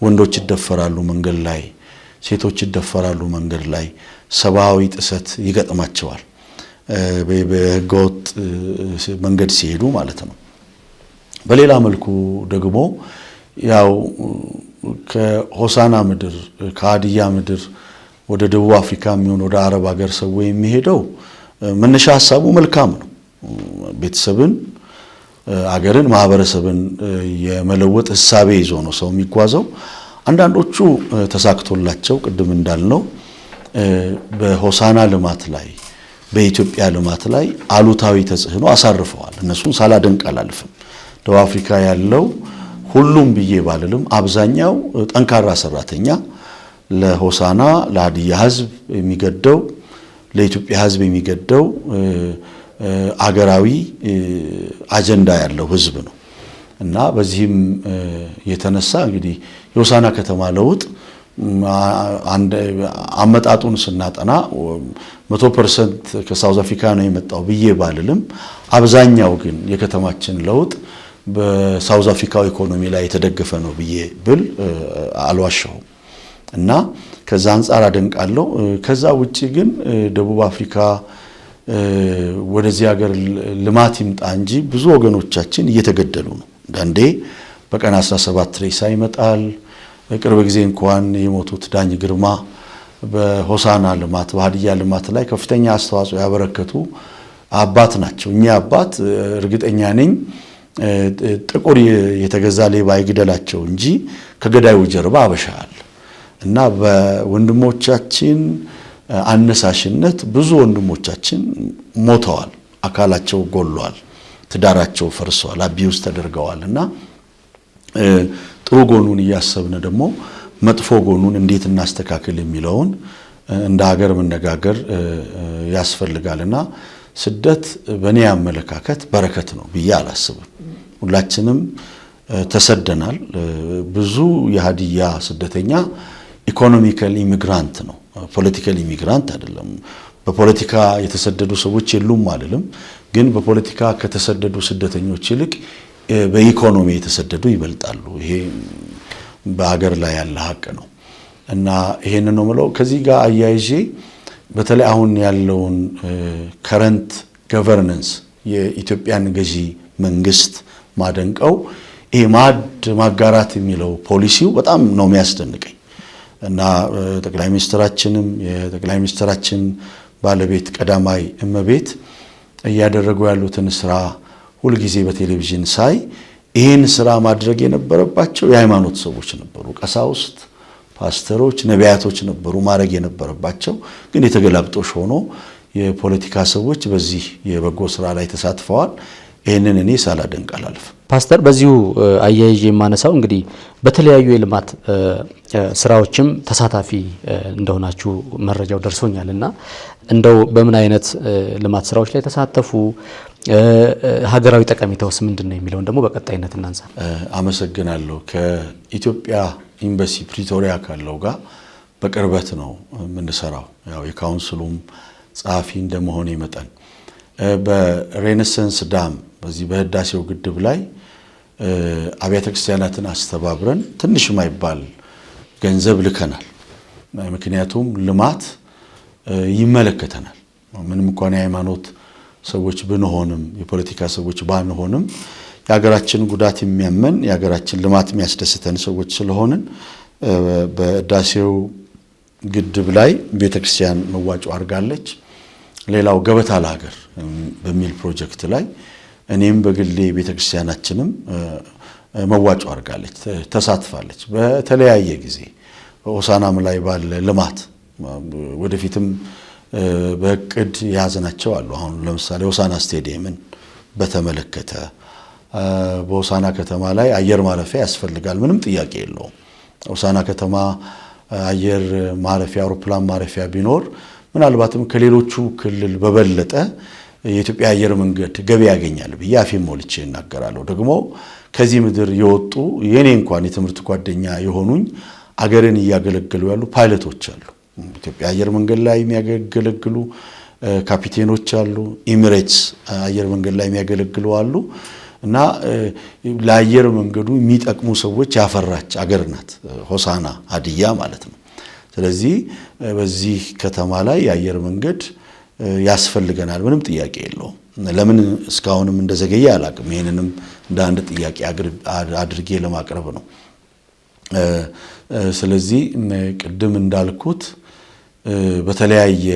ወንዶች ይደፈራሉ መንገድ ላይ፣ ሴቶች ይደፈራሉ መንገድ ላይ፣ ሰብአዊ ጥሰት ይገጥማቸዋል በህገወጥ መንገድ ሲሄዱ ማለት ነው። በሌላ መልኩ ደግሞ ያው ከሆሳና ምድር ከሀዲያ ምድር ወደ ደቡብ አፍሪካ የሚሆን ወደ አረብ ሀገር ሰው የሚሄደው መነሻ ሐሳቡ መልካም ነው። ቤተሰብን፣ አገርን፣ ማህበረሰብን የመለወጥ ህሳቤ ይዞ ነው ሰው የሚጓዘው። አንዳንዶቹ ተሳክቶላቸው ቅድም እንዳልነው በሆሳና ልማት ላይ በኢትዮጵያ ልማት ላይ አሉታዊ ተጽዕኖ አሳርፈዋል። እነሱን ሳላደንቅ አላልፍም። ደቡብ አፍሪካ ያለው ሁሉም ብዬ ባልልም አብዛኛው ጠንካራ ሰራተኛ ለሆሳና ለሀዲያ ህዝብ የሚገደው ለኢትዮጵያ ህዝብ የሚገደው አገራዊ አጀንዳ ያለው ህዝብ ነው እና በዚህም የተነሳ እንግዲህ የሆሳና ከተማ ለውጥ አመጣጡን ስናጠና 100% ከሳውዝ አፍሪካ ነው የመጣው ብዬ ባልልም አብዛኛው ግን የከተማችን ለውጥ በሳውዝ አፍሪካው ኢኮኖሚ ላይ የተደገፈ ነው ብዬ ብል አልዋሻውም እና ከዛ አንፃር አደንቃለሁ። ከዛ ውጪ ግን ደቡብ አፍሪካ ወደዚህ ሀገር ልማት ይምጣ እንጂ ብዙ ወገኖቻችን እየተገደሉ ነው። አንዳንዴ በቀን 17 ሬሳ ይመጣል። ቅርብ ጊዜ እንኳን የሞቱት ዳኝ ግርማ በሆሳና ልማት በሀዲያ ልማት ላይ ከፍተኛ አስተዋጽኦ ያበረከቱ አባት ናቸው። እኛ አባት እርግጠኛ ነኝ ጥቁር የተገዛ ሌባ ይግደላቸው እንጂ ከገዳዩ ጀርባ አበሻ አለ እና በወንድሞቻችን አነሳሽነት ብዙ ወንድሞቻችን ሞተዋል፣ አካላቸው ጎሏል፣ ትዳራቸው ፈርሷል፣ አቢውስ ተደርገዋል እና ጥሩ ጎኑን እያሰብን ደግሞ መጥፎ ጎኑን እንዴት እናስተካክል የሚለውን እንደ ሀገር መነጋገር ያስፈልጋልና ስደት በእኔ አመለካከት በረከት ነው ብዬ አላስብም። ሁላችንም ተሰደናል። ብዙ የሀዲያ ስደተኛ ኢኮኖሚካል ኢሚግራንት ነው፣ ፖለቲካል ኢሚግራንት አይደለም። በፖለቲካ የተሰደዱ ሰዎች የሉም አይደለም፣ ግን በፖለቲካ ከተሰደዱ ስደተኞች ይልቅ በኢኮኖሚ የተሰደዱ ይበልጣሉ። ይሄ በሀገር ላይ ያለ ሀቅ ነው እና ይሄንን ነው የምለው። ከዚህ ጋር አያይዤ በተለይ አሁን ያለውን ከረንት ገቨርነንስ የኢትዮጵያን ገዢ መንግስት ማደንቀው ይሄ ማዕድ ማጋራት የሚለው ፖሊሲው በጣም ነው የሚያስደንቀኝ እና ጠቅላይ ሚኒስትራችንም የጠቅላይ ሚኒስትራችን ባለቤት ቀዳማይ እመቤት እያደረጉ ያሉትን ስራ ሁልጊዜ በቴሌቪዥን ሳይ ይህን ስራ ማድረግ የነበረባቸው የሃይማኖት ሰዎች ነበሩ፣ ቀሳውስት፣ ፓስተሮች፣ ነቢያቶች ነበሩ ማድረግ የነበረባቸው። ግን የተገላብጦሽ ሆኖ የፖለቲካ ሰዎች በዚህ የበጎ ስራ ላይ ተሳትፈዋል። ይህንን እኔ ሳላደንቅ አላልፍም። ፓስተር፣ በዚሁ አያይዤ የማነሳው እንግዲህ በተለያዩ የልማት ስራዎችም ተሳታፊ እንደሆናችሁ መረጃው ደርሶኛል እና እንደው በምን አይነት ልማት ስራዎች ላይ ተሳተፉ፣ ሀገራዊ ጠቀሜታውስ ምንድን ነው የሚለውን ደግሞ በቀጣይነት እናንሳ። አመሰግናለሁ። ከኢትዮጵያ ኤምባሲ ፕሪቶሪያ ካለው ጋር በቅርበት ነው የምንሰራው። ያው የካውንስሉም ጸሐፊ እንደመሆነ መጠን በሬኔሰንስ ዳም በዚህ በህዳሴው ግድብ ላይ አብያተ ክርስቲያናትን አስተባብረን ትንሽ የማይባል ገንዘብ ልከናል። ምክንያቱም ልማት ይመለከተናል። ምንም እንኳን የሃይማኖት ሰዎች ብንሆንም የፖለቲካ ሰዎች ባንሆንም የሀገራችን ጉዳት የሚያመን የሀገራችን ልማት የሚያስደስተን ሰዎች ስለሆንን በህዳሴው ግድብ ላይ ቤተክርስቲያን መዋጮ አድርጋለች። ሌላው ገበታ ለሀገር በሚል ፕሮጀክት ላይ እኔም በግሌ ቤተክርስቲያናችንም መዋጮ አድርጋለች፣ ተሳትፋለች። በተለያየ ጊዜ ሆሳናም ላይ ባለ ልማት ወደፊትም በእቅድ የያዝናቸው አሉ። አሁን ለምሳሌ ሆሳና ስቴዲየምን በተመለከተ በሆሳና ከተማ ላይ አየር ማረፊያ ያስፈልጋል፣ ምንም ጥያቄ የለውም። ሆሳና ከተማ አየር ማረፊያ አውሮፕላን ማረፊያ ቢኖር ምናልባትም ከሌሎቹ ክልል በበለጠ የኢትዮጵያ አየር መንገድ ገቢ ያገኛል ብዬ አፌን ሞልቼ እናገራለሁ። ደግሞ ከዚህ ምድር የወጡ የኔ እንኳን የትምህርት ጓደኛ የሆኑኝ አገርን እያገለገሉ ያሉ ፓይለቶች አሉ። ኢትዮጵያ አየር መንገድ ላይ የሚያገለግሉ ካፒቴኖች አሉ። ኤሚሬትስ አየር መንገድ ላይ የሚያገለግሉ አሉ እና ለአየር መንገዱ የሚጠቅሙ ሰዎች ያፈራች አገር ናት ሆሳና ሀዲያ ማለት ነው። ስለዚህ በዚህ ከተማ ላይ የአየር መንገድ ያስፈልገናል፣ ምንም ጥያቄ የለውም። ለምን እስካሁንም እንደዘገየ አላቅም። ይሄንንም እንደ አንድ ጥያቄ አድርጌ ለማቅረብ ነው። ስለዚህ ቅድም እንዳልኩት በተለያየ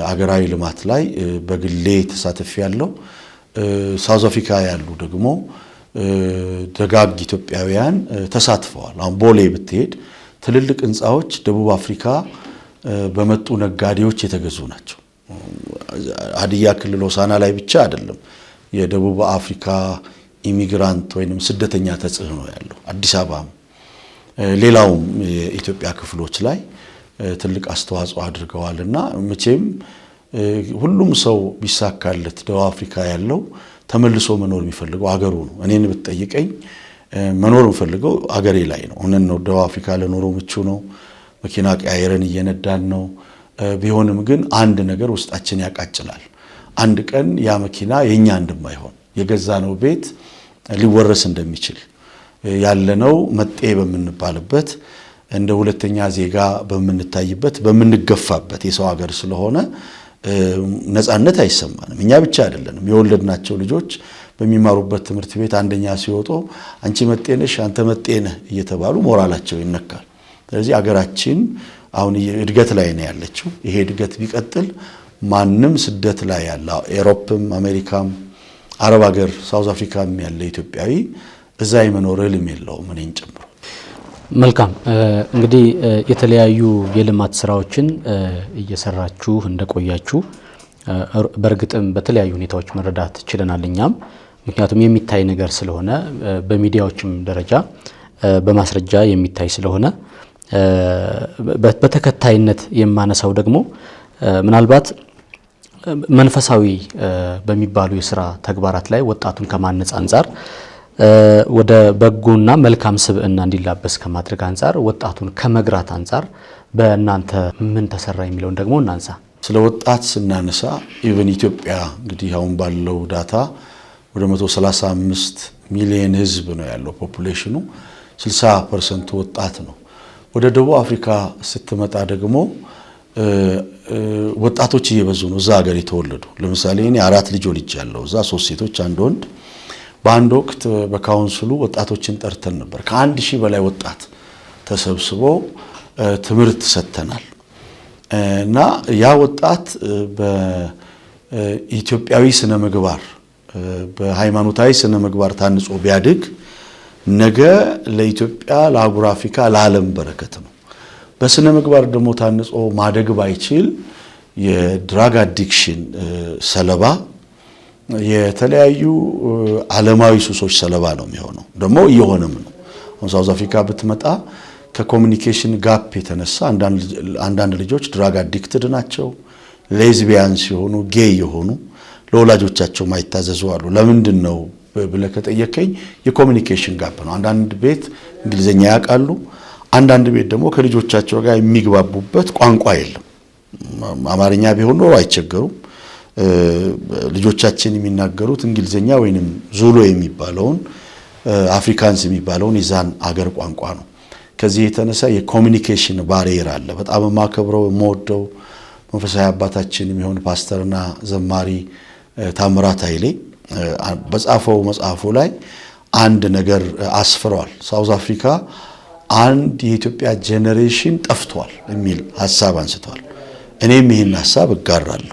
አገራዊ ልማት ላይ በግሌ ተሳትፍ ያለው ሳውዝ አፍሪካ ያሉ ደግሞ ደጋግ ኢትዮጵያውያን ተሳትፈዋል። አሁን ቦሌ ብትሄድ ትልልቅ ህንፃዎች ደቡብ አፍሪካ በመጡ ነጋዴዎች የተገዙ ናቸው። ሀዲያ ክልል ሆሳና ላይ ብቻ አይደለም፣ የደቡብ አፍሪካ ኢሚግራንት ወይንም ስደተኛ ተጽዕኖ ያለው አዲስ አበባም ሌላውም የኢትዮጵያ ክፍሎች ላይ ትልቅ አስተዋጽኦ አድርገዋልና መቼም ሁሉም ሰው ቢሳካለት ደቡብ አፍሪካ ያለው ተመልሶ መኖር የሚፈልገው አገሩ ነው። እኔን ብትጠይቀኝ መኖር የምፈልገው አገሬ ላይ ነው። እነን ነው ደቡብ አፍሪካ ለኖሮ ምቹ ነው። መኪና ቀያየረን እየነዳን ነው። ቢሆንም ግን አንድ ነገር ውስጣችን ያቃጭላል። አንድ ቀን ያ መኪና የኛ እንደማይሆን የገዛነው ቤት ሊወረስ እንደሚችል ያለነው መጤ በምንባልበት እንደ ሁለተኛ ዜጋ በምንታይበት በምንገፋበት የሰው ሀገር ስለሆነ ነፃነት አይሰማንም። እኛ ብቻ አይደለንም፣ የወለድናቸው ልጆች በሚማሩበት ትምህርት ቤት አንደኛ ሲወጡ አንቺ መጤ ነሽ፣ አንተ መጤ ነህ እየተባሉ ሞራላቸው ይነካል። ስለዚህ አገራችን አሁን እድገት ላይ ነው ያለችው። ይሄ እድገት ቢቀጥል ማንም ስደት ላይ ያለ ኤሮፕም፣ አሜሪካም፣ አረብ ሀገር ሳውዝ አፍሪካም ያለ ኢትዮጵያዊ እዛ የመኖር ህልም የለውም እኔን ጨምሮ። መልካም እንግዲህ የተለያዩ የልማት ስራዎችን እየሰራችሁ እንደቆያችሁ በእርግጥም በተለያዩ ሁኔታዎች መረዳት ችለናል እኛም። ምክንያቱም የሚታይ ነገር ስለሆነ በሚዲያዎችም ደረጃ በማስረጃ የሚታይ ስለሆነ በተከታይነት የማነሳው ደግሞ ምናልባት መንፈሳዊ በሚባሉ የስራ ተግባራት ላይ ወጣቱን ከማነጽ አንጻር ወደ በጎና መልካም ስብዕና እንዲላበስ ከማድረግ አንጻር ወጣቱን ከመግራት አንጻር በእናንተ ምን ተሰራ የሚለውን ደግሞ እናንሳ። ስለ ወጣት ስናነሳ ኢቨን ኢትዮጵያ እንግዲህ አሁን ባለው ዳታ ወደ 135 ሚሊዮን ህዝብ ነው ያለው ፖፑሌሽኑ፣ 60% ወጣት ነው። ወደ ደቡብ አፍሪካ ስትመጣ ደግሞ ወጣቶች እየበዙ ነው እዛ ሀገር የተወለዱ። ለምሳሌ እኔ 4 ልጅ ወልጃለሁ እዛ 3 ሴቶች 1 ወንድ። በአንድ ወቅት በካውንስሉ ወጣቶችን ጠርተን ነበር። ከ1000 በላይ ወጣት ተሰብስቦ ትምህርት ሰጥተናል። እና ያ ወጣት በኢትዮጵያዊ ስነ ምግባር በሃይማኖታዊ ስነ ምግባር ታንጾ ቢያድግ ነገ ለኢትዮጵያ ለአህጉረ አፍሪካ ለዓለም በረከት ነው። በስነ ምግባር ደግሞ ታንጾ ማደግ ባይችል የድራግ አዲክሽን ሰለባ፣ የተለያዩ ዓለማዊ ሱሶች ሰለባ ነው የሚሆነው። ደግሞ እየሆነም ነው። አሁን ሳውዝ አፍሪካ ብትመጣ ከኮሙኒኬሽን ጋፕ የተነሳ አንዳንድ ልጆች ድራግ አዲክትድ ናቸው። ሌዝቢያን ሲሆኑ ጌይ የሆኑ ለወላጆቻቸው ማይታዘዙ አሉ። ለምንድን ነው ብለህ ከጠየቀኝ የኮሙኒኬሽን ጋፕ ነው። አንዳንድ ቤት እንግሊዘኛ ያውቃሉ፣ አንዳንድ ቤት ደግሞ ከልጆቻቸው ጋር የሚግባቡበት ቋንቋ የለም። አማርኛ ቢሆን ኖሮ አይቸገሩም። ልጆቻችን የሚናገሩት እንግሊዘኛ ወይንም ዙሉ የሚባለውን አፍሪካንስ የሚባለውን የዛን አገር ቋንቋ ነው። ከዚህ የተነሳ የኮሙኒኬሽን ባሪየር አለ። በጣም የማከብረው የምወደው መንፈሳዊ አባታችን የሚሆን ፓስተርና ዘማሪ ታምራት ኃይሌ በጻፈው መጽሐፉ ላይ አንድ ነገር አስፍሯል። ሳውዝ አፍሪካ አንድ የኢትዮጵያ ጄኔሬሽን ጠፍቷል የሚል ሐሳብ አንስቷል። እኔም ይህን ሐሳብ እጋራለሁ።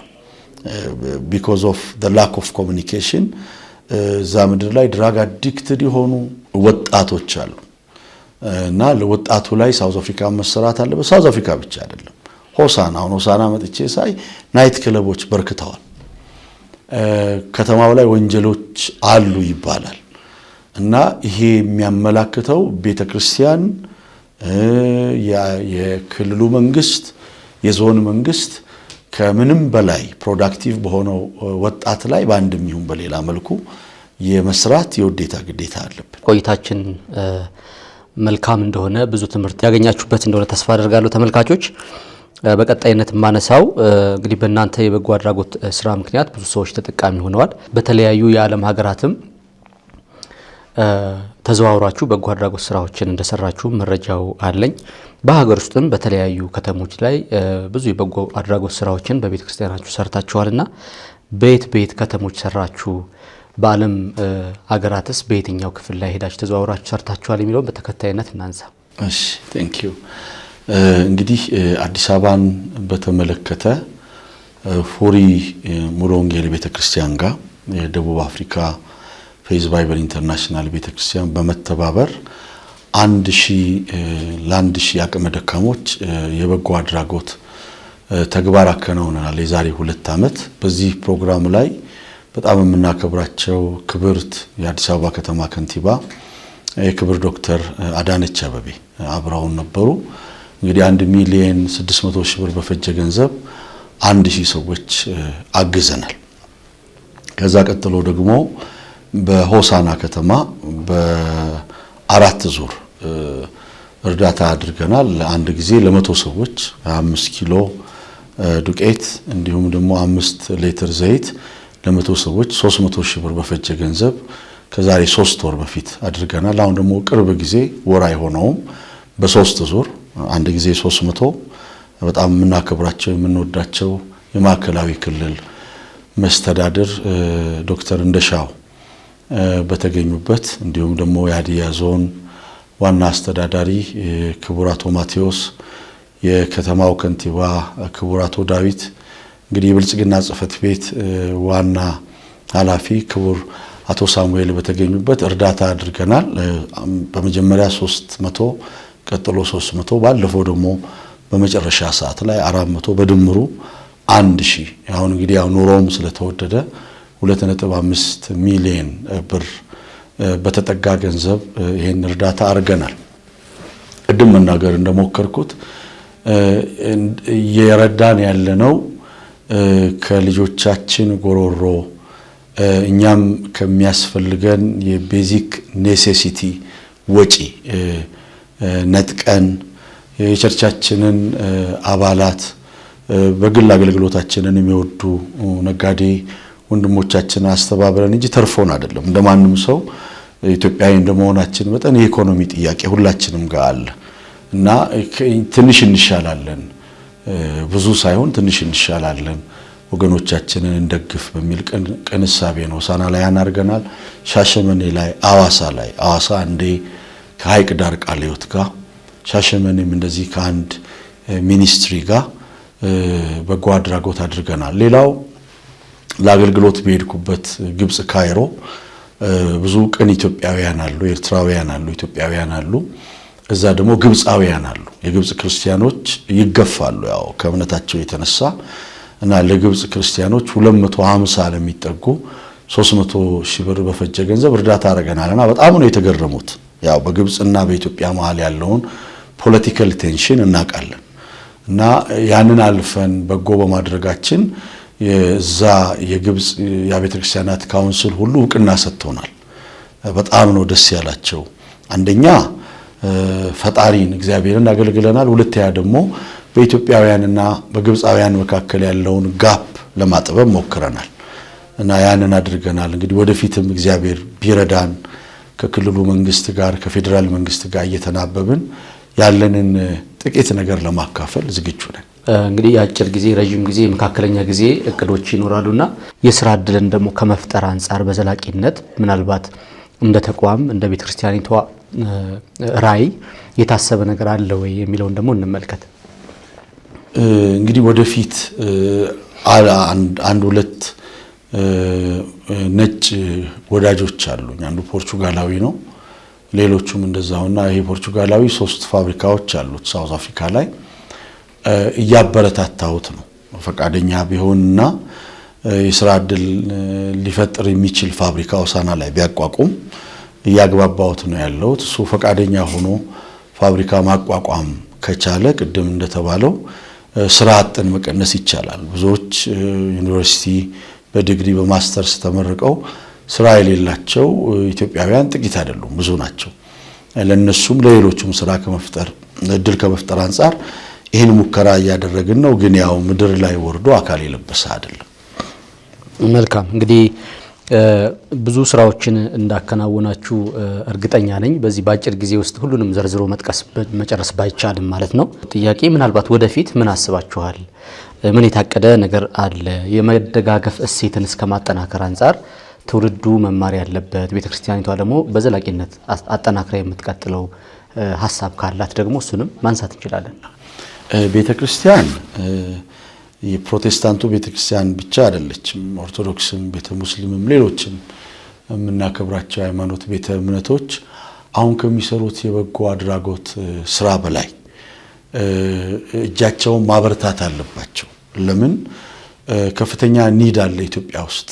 because of the lack of communication እዛ ምድር ላይ ድራግ አዲክትድ የሆኑ ወጣቶች አሉ እና ለወጣቱ ላይ ሳውዝ አፍሪካ መሰራት አለበት። ሳውዝ አፍሪካ ብቻ አይደለም፣ ሆሳና መጥቼ ሳይ ናይት ክለቦች በርክተዋል። ከተማው ላይ ወንጀሎች አሉ ይባላል እና ይሄ የሚያመላክተው ቤተክርስቲያን፣ የክልሉ መንግስት፣ የዞን መንግስት ከምንም በላይ ፕሮዳክቲቭ በሆነው ወጣት ላይ በአንድም ይሁን በሌላ መልኩ የመስራት የውዴታ ግዴታ አለብን። ቆይታችን መልካም እንደሆነ ብዙ ትምህርት ያገኛችሁበት እንደሆነ ተስፋ አደርጋለሁ ተመልካቾች። በቀጣይነት ማነሳው እንግዲህ በእናንተ የበጎ አድራጎት ስራ ምክንያት ብዙ ሰዎች ተጠቃሚ ሆነዋል። በተለያዩ የዓለም ሀገራትም ተዘዋውራችሁ በጎ አድራጎት ስራዎችን እንደሰራችሁ መረጃው አለኝ። በሀገር ውስጥም በተለያዩ ከተሞች ላይ ብዙ የበጎ አድራጎት ስራዎችን በቤተክርስቲያናችሁ ሰርታችኋልና በየት ከተሞች ሰራችሁ? በዓለም ሀገራትስ በየትኛው ክፍል ላይ ሄዳችሁ ተዘዋውራችሁ ሰርታችኋል የሚለውን በተከታይነት እናንሳ። እሺ ቴንክ ዩ። እንግዲህ አዲስ አበባን በተመለከተ ፉሪ ሙሉ ወንጌል ቤተክርስቲያን ጋር የደቡብ አፍሪካ ፌዝ ባይብል ኢንተርናሽናል ቤተክርስቲያን በመተባበር 1000 አቅመ ደካሞች የበጎ አድራጎት ተግባር አከናውነናል የዛሬ 2 ዓመት። በዚህ ፕሮግራም ላይ በጣም የምናከብራቸው ክብርት የአዲስ አበባ ከተማ ከንቲባ የክብር ዶክተር አዳነች አቤቤ አብረውን ነበሩ። እንግዲህ 1,600,000 ብር በፈጀ ገንዘብ 1000 ሰዎች አግዘናል። ከዛ ቀጥሎ ደግሞ በሆሳና ከተማ በ4 ዙር እርዳታ አድርገናል። ለአንድ ጊዜ ለ100 ሰዎች 5 ኪሎ ዱቄት እንዲሁም ደግሞ 5 ሊትር ዘይት ለ100 ሰዎች 300,000 ብር በፈጀ ገንዘብ ከዛሬ 3 ወር በፊት አድርገናል። አሁን ደግሞ ቅርብ ጊዜ ወር አይሆነውም በ3 ዙር አንድ ጊዜ 300 በጣም የምናከብራቸው የምንወዳቸው የማዕከላዊ ክልል መስተዳድር ዶክተር እንደሻው በተገኙበት እንዲሁም ደግሞ የሀዲያ ዞን ዋና አስተዳዳሪ ክቡር አቶ ማቴዎስ፣ የከተማው ከንቲባ ክቡር አቶ ዳዊት፣ እንግዲህ የብልጽግና ጽሕፈት ቤት ዋና ኃላፊ ክቡር አቶ ሳሙኤል በተገኙበት እርዳታ አድርገናል። በመጀመሪያ 300 ቀጥሎ 300 ባለፈው ደግሞ በመጨረሻ ሰዓት ላይ 400 በድምሩ 1000 አሁን እንግዲህ ያው ኑሮም ስለተወደደ 2.5 ሚሊዮን ብር በተጠጋ ገንዘብ ይሄን እርዳታ አድርገናል። ቅድም መናገር እንደሞከርኩት የረዳን ያለነው ከልጆቻችን ጎሮሮ እኛም ከሚያስፈልገን የቤዚክ ኔሴሲቲ ወጪ ነጥቀን የቸርቻችንን አባላት በግል አገልግሎታችንን የሚወዱ ነጋዴ ወንድሞቻችንን አስተባብረን እንጂ ተርፎን አይደለም። እንደማንም ሰው ኢትዮጵያዊ እንደመሆናችን መጠን የኢኮኖሚ ጥያቄ ሁላችንም ጋር አለ እና ትንሽ እንሻላለን፣ ብዙ ሳይሆን ትንሽ እንሻላለን፣ ወገኖቻችንን እንደግፍ በሚል ቅንሳቤ ነው ሆሳዕና ላይ አናርገናል። ሻሸመኔ ላይ፣ አዋሳ እንዴ ከሐይቅ ዳር ቃለ ሕይወት ጋር፣ ሻሸመኔም እንደዚህ ከአንድ ሚኒስትሪ ጋር በጎ አድራጎት አድርገናል። ሌላው ለአገልግሎት በሄድኩበት ግብጽ ካይሮ ብዙ ቅን ኢትዮጵያውያን አሉ፣ ኤርትራውያን አሉ፣ ኢትዮጵያውያን አሉ። እዛ ደግሞ ግብጻውያን አሉ። የግብጽ ክርስቲያኖች ይገፋሉ ያው ከእምነታቸው የተነሳ እና ለግብጽ ክርስቲያኖች 250 ለሚጠጉ 300 ሺህ ብር በፈጀ ገንዘብ እርዳታ አድርገናልና በጣም ነው የተገረሙት። ያው በግብጽና በኢትዮጵያ መሃል ያለውን ፖለቲካል ቴንሽን እናውቃለን እና ያንን አልፈን በጎ በማድረጋችን የዛ የግብጽ የቤተ ክርስቲያናት ካውንስል ሁሉ እውቅና ሰጥቶናል። በጣም ነው ደስ ያላቸው። አንደኛ ፈጣሪን እግዚአብሔርን አገልግለናል፣ ሁለተኛ ደግሞ በኢትዮጵያውያንና በግብጻውያን መካከል ያለውን ጋፕ ለማጥበብ ሞክረናል እና ያንን አድርገናል። እንግዲህ ወደፊትም እግዚአብሔር ቢረዳን ከክልሉ መንግስት ጋር ከፌደራል መንግስት ጋር እየተናበብን ያለንን ጥቂት ነገር ለማካፈል ዝግጁ ነን። እንግዲህ የአጭር ጊዜ፣ ረጅም ጊዜ፣ መካከለኛ ጊዜ እቅዶች ይኖራሉና የሥራ ዕድልን ደግሞ ከመፍጠር አንጻር በዘላቂነት ምናልባት እንደ ተቋም እንደ ቤተክርስቲያኒቷ ራዕይ የታሰበ ነገር አለ ወይ የሚለውን ደግሞ እንመልከት። እንግዲህ ወደፊት አንድ ሁለት ነጭ ወዳጆች አሉኝ። አንዱ ፖርቹጋላዊ ነው፣ ሌሎቹም እንደዛውና ይሄ ፖርቹጋላዊ 3 ፋብሪካዎች አሉት ሳውዝ አፍሪካ ላይ። እያበረታታሁት ነው ፈቃደኛ ቢሆንና የሥራ ዕድል ሊፈጥር የሚችል ፋብሪካ ሆሳዕና ላይ ቢያቋቁም እያግባባሁት ነው ያለሁት። እሱ ፈቃደኛ ሆኖ ፋብሪካ ማቋቋም ከቻለ ቅድም እንደተባለው ስራ አጥን መቀነስ ይቻላል። ብዙዎች ዩኒቨርሲቲ በዲግሪ በማስተርስ ተመርቀው ስራ የሌላቸው ኢትዮጵያውያን ጥቂት አይደሉም፣ ብዙ ናቸው። ለነሱም ለሌሎችም ስራ ከመፍጠር እድል ከመፍጠር አንፃር ይሄን ሙከራ እያደረግን ነው። ግን ያው ምድር ላይ ወርዶ አካል የለበሰ አይደለም። መልካም እንግዲህ ብዙ ስራዎችን እንዳከናወናችሁ እርግጠኛ ነኝ። በዚህ በአጭር ጊዜ ውስጥ ሁሉንም ዘርዝሮ መጨረስ ባይቻልም ማለት ነው። ጥያቄ ምናልባት ወደፊት ምን አስባችኋል? ምን የታቀደ ነገር አለ? የመደጋገፍ እሴትን እስከማጠናከር አንጻር ትውልዱ መማር ያለበት ቤተክርስቲያኒቷ ደግሞ በዘላቂነት አጠናክራ የምትቀጥለው ሐሳብ ካላት ደግሞ እሱንም ማንሳት እንችላለን። ቤተክርስቲያን የፕሮቴስታንቱ ቤተክርስቲያን ብቻ አይደለችም። ኦርቶዶክስም ቤተ ሙስሊምም ሌሎችም የምናከብራቸው ሃይማኖት ቤተ እምነቶች አሁን ከሚሰሩት የበጎ አድራጎት ስራ በላይ እጃቸውን ማበርታት አለባቸው። ለምን ከፍተኛ ኒድ አለ ኢትዮጵያ ውስጥ።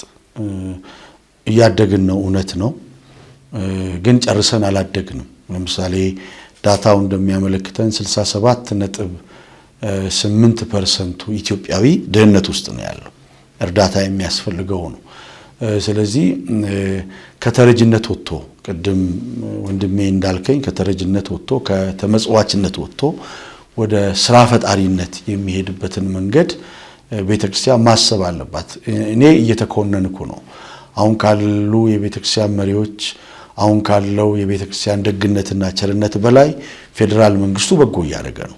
እያደግን ነው እውነት ነው፣ ግን ጨርሰን አላደግንም። ለምሳሌ ዳታው እንደሚያመለክተን 67.8% ኢትዮጵያዊ ድህነት ውስጥ ነው ያለው፣ እርዳታ የሚያስፈልገው ነው። ስለዚህ ከተረጅነት ወጥቶ ቅድም ወንድሜ እንዳልከኝ ከተረጅነት ወጥቶ ከተመጽዋችነት ወጥቶ ወደ ስራ ፈጣሪነት የሚሄድበትን መንገድ ቤተክርስቲያን ማሰብ አለባት። እኔ እየተኮነንኩ ነው። አሁን ካሉ የቤተክርስቲያን መሪዎች አሁን ካለው የቤተክርስቲያን ደግነትና ቸርነት በላይ ፌደራል መንግስቱ በጎ እያደረገ ነው።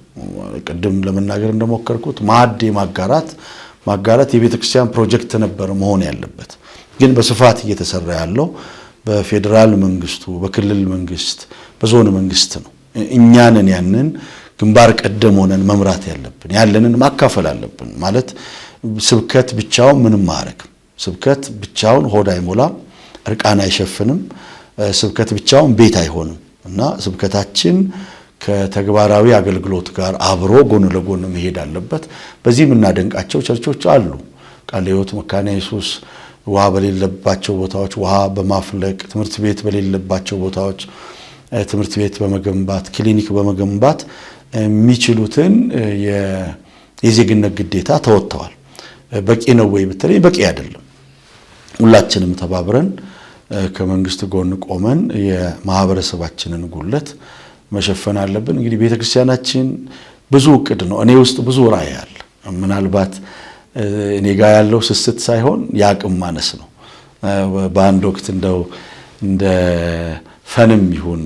ቅድም ለመናገር እንደሞከርኩት ማዕድ ማጋራት የቤተክርስቲያን ፕሮጀክት ነበር መሆን ያለበት፣ ግን በስፋት እየተሰራ ያለው በፌደራል መንግስቱ፣ በክልል መንግስት፣ በዞን መንግስት ነው። እኛንን ያንን ግንባር ቀደም ሆነን መምራት ያለብን፣ ያለንን ማካፈል አለብን። ማለት ስብከት ብቻውን ምንም ማረክ ስብከት ብቻውን ሆድ አይሞላም፣ እርቃን አይሸፍንም። ስብከት ብቻውን ቤት አይሆንም እና ስብከታችን ከተግባራዊ አገልግሎት ጋር አብሮ ጎን ለጎን መሄድ አለበት። በዚህ የምናደንቃቸው ቸርቾች አሉ። ቃለ ሕይወት፣ መካነ ኢየሱስ ውሃ በሌለባቸው ቦታዎች ውሃ በማፍለቅ ትምህርት ቤት በሌለባቸው ቦታዎች ትምህርት ቤት በመገንባት ክሊኒክ በመገንባት የሚችሉትን የዜግነት ግዴታ ተወጥተዋል። በቂ ነው ወይ ብትለኝ በቂ አይደለም። ሁላችንም ተባብረን ከመንግስት ጎን ቆመን የማህበረሰባችንን ጉለት መሸፈን አለብን። እንግዲህ ቤተክርስቲያናችን ብዙ እቅድ ነው። እኔ ውስጥ ብዙ ራዕይ አለ። ምናልባት እኔ ጋር ያለው ስስት ሳይሆን የአቅም ማነስ ነው። በአንድ ወቅት እንደው እንደ ፈንም ይሁን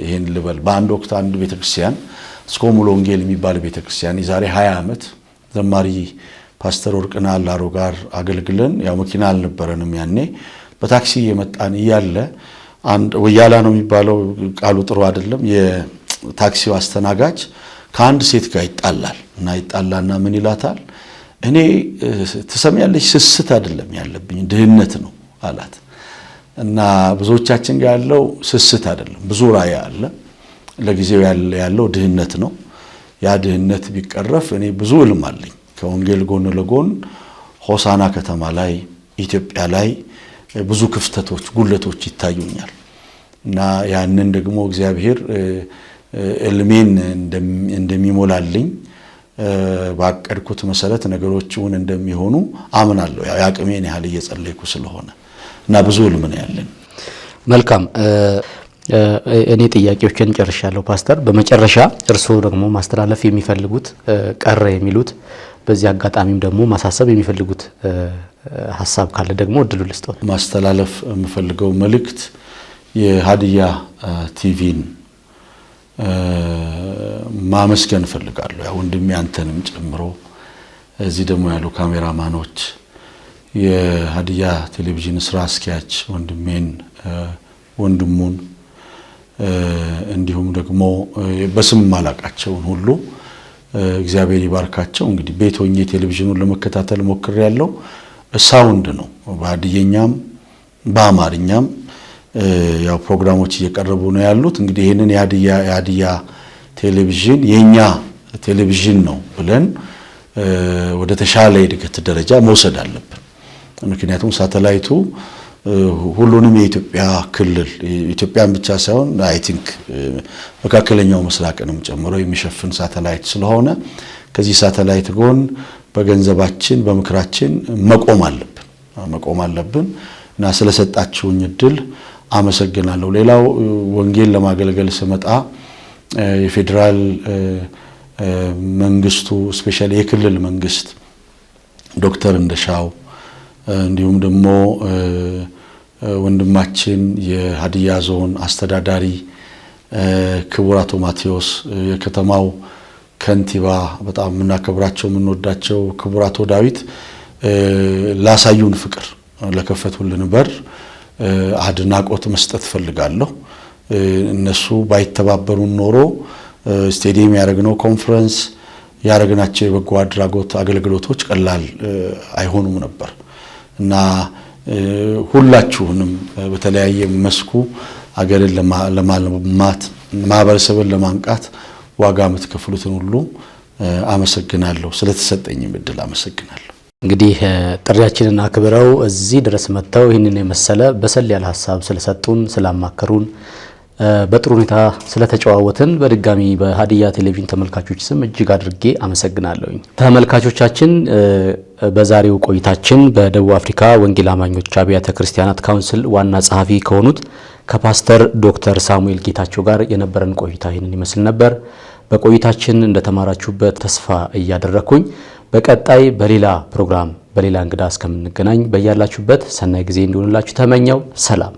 ይሄን ልበል፣ በአንድ ወቅት አንድ ቤተክርስቲያን ስኮሙሎ ወንጌል የሚባል ቤተክርስቲያን የዛሬ 20 ዓመት ዘማሪ ፓስተር ወርቅነህ አላሮ ጋር አገልግለን ያው መኪና አልነበረንም ያኔ በታክሲ የመጣን እያለ አንድ ወያላ ነው የሚባለው ቃሉ ጥሩ አይደለም። የታክሲው አስተናጋጅ ከአንድ ሴት ጋር ይጣላና ምን ይላታል? እኔ ትሰሚያለሽ ስስት አይደለም ያለብኝ ድህነት ነው አላት። እና ብዙዎቻችን ጋር ያለው ስስት አይደለም፣ ብዙ ራዕይ አለ። ለጊዜው ያለው ድህነት ነው። ያ ድህነት ቢቀረፍ እኔ ብዙ ህልም አለኝ። ከወንጌል ጎን ለጎን ሆሳና ከተማ ላይ ኢትዮጵያ ላይ ብዙ ክፍተቶች ጉለቶች ይታዩኛል እና ያንን ደግሞ እግዚአብሔር እልሜን እንደሚሞላልኝ ባቀድኩት መሰረት ነገሮችን እንደሚሆኑ አምናለሁ። ያው ያቅሜን ያህል እየጸለይኩ ስለሆነ እና ብዙ ህልም ነው ያለኝ። መልካም እኔ ጥያቄዎችን ጨርሻለሁ ፓስተር። በመጨረሻ እርስዎ ደግሞ ማስተላለፍ የሚፈልጉት ቀረ የሚሉት በዚህ አጋጣሚም ደግሞ ማሳሰብ የሚፈልጉት ሐሳብ ካለ ደግሞ እድሉ ልስጠው። ማስተላለፍ የምፈልገው መልእክት የሀዲያ ቲቪን ማመስገን ፈልጋለሁ። ያው ወንድሜ አንተንም ጨምሮ እዚህ ደግሞ ያሉ ካሜራማኖች፣ የሀዲያ ቴሌቪዥን ስራ አስኪያጅ ወንድሙን እንዲሁም ደግሞ በስም ማላቃቸውን ሁሉ እግዚአብሔር ይባርካቸው። እንግዲህ ቤት ሆኜ ቴሌቪዥኑን ለመከታተል ሞክሬያለሁ። ሳውንድ ነው በሀዲየኛም በአማርኛም ያው ፕሮግራሞች እየቀረቡ ነው ያሉት። እንግዲህ ይሄንን የሀዲያ ቴሌቪዥን የኛ ቴሌቪዥን ነው ብለን ወደ ተሻለ የእድገት ደረጃ መውሰድ አለብን። ምክንያቱም ሳተላይቱ ሁሉንም የኢትዮጵያ ክልል ኢትዮጵያን ብቻ ሳይሆን አይ ቲንክ መካከለኛው ምስራቅንም ጨምሮ የሚሸፍን ሳተላይት ስለሆነ ከዚህ ሳተላይት ጎን በገንዘባችን በምክራችን መቆም አለብን እና ስለሰጣችሁኝ እድል አመሰግናለሁ። ሌላው ወንጌል ለማገልገል ስመጣ የፌደራል መንግስቱ ስፔሻሊ የክልል መንግስት ዶክተር እንደሻው እንዲሁም ደግሞ ወንድማችን የሀዲያ ዞን አስተዳዳሪ ክቡር አቶ ማቴዎስ፣ የከተማው ከንቲባ በጣም የምናከብራቸው የምንወዳቸው ክቡር አቶ ዳዊት ላሳዩን ፍቅር ለከፈቱልን በር አድናቆት መስጠት ፈልጋለሁ። እነሱ ባይተባበሩን ኖሮ ስቴዲየም ያደረግነው ኮንፈረንስ ያደረግናቸው የበጎ አድራጎት አገልግሎቶች ቀላል አይሆኑም ነበር እና ሁላችሁንም በተለያየ መስኩ አገርን ለማልማት ማህበረሰብን ለማንቃት ዋጋ የምትከፍሉትን ሁሉ አመሰግናለሁ። ስለተሰጠኝ እድል አመሰግናለሁ። እንግዲህ ጥሪያችንን አክብረው እዚህ ድረስ መጥተው ይህንን የመሰለ በሰል ያለ ሀሳብ ስለሰጡን ስላማከሩን በጥሩ ሁኔታ ስለተጨዋወትን በድጋሚ በሀዲያ ቴሌቪዥን ተመልካቾች ስም እጅግ አድርጌ አመሰግናለሁኝ። ተመልካቾቻችን በዛሬው ቆይታችን በደቡብ አፍሪካ ወንጌል አማኞች አብያተ ክርስቲያናት ካውንስል ዋና ጸሐፊ ከሆኑት ከፓስተር ዶክተር ሳሙኤል ጌታቸው ጋር የነበረን ቆይታ ይህንን ይመስል ነበር። በቆይታችን እንደተማራችሁበት ተስፋ እያደረኩኝ በቀጣይ በሌላ ፕሮግራም በሌላ እንግዳ እስከምንገናኝ በያላችሁበት ሰናይ ጊዜ እንዲሆንላችሁ ተመኘው። ሰላም።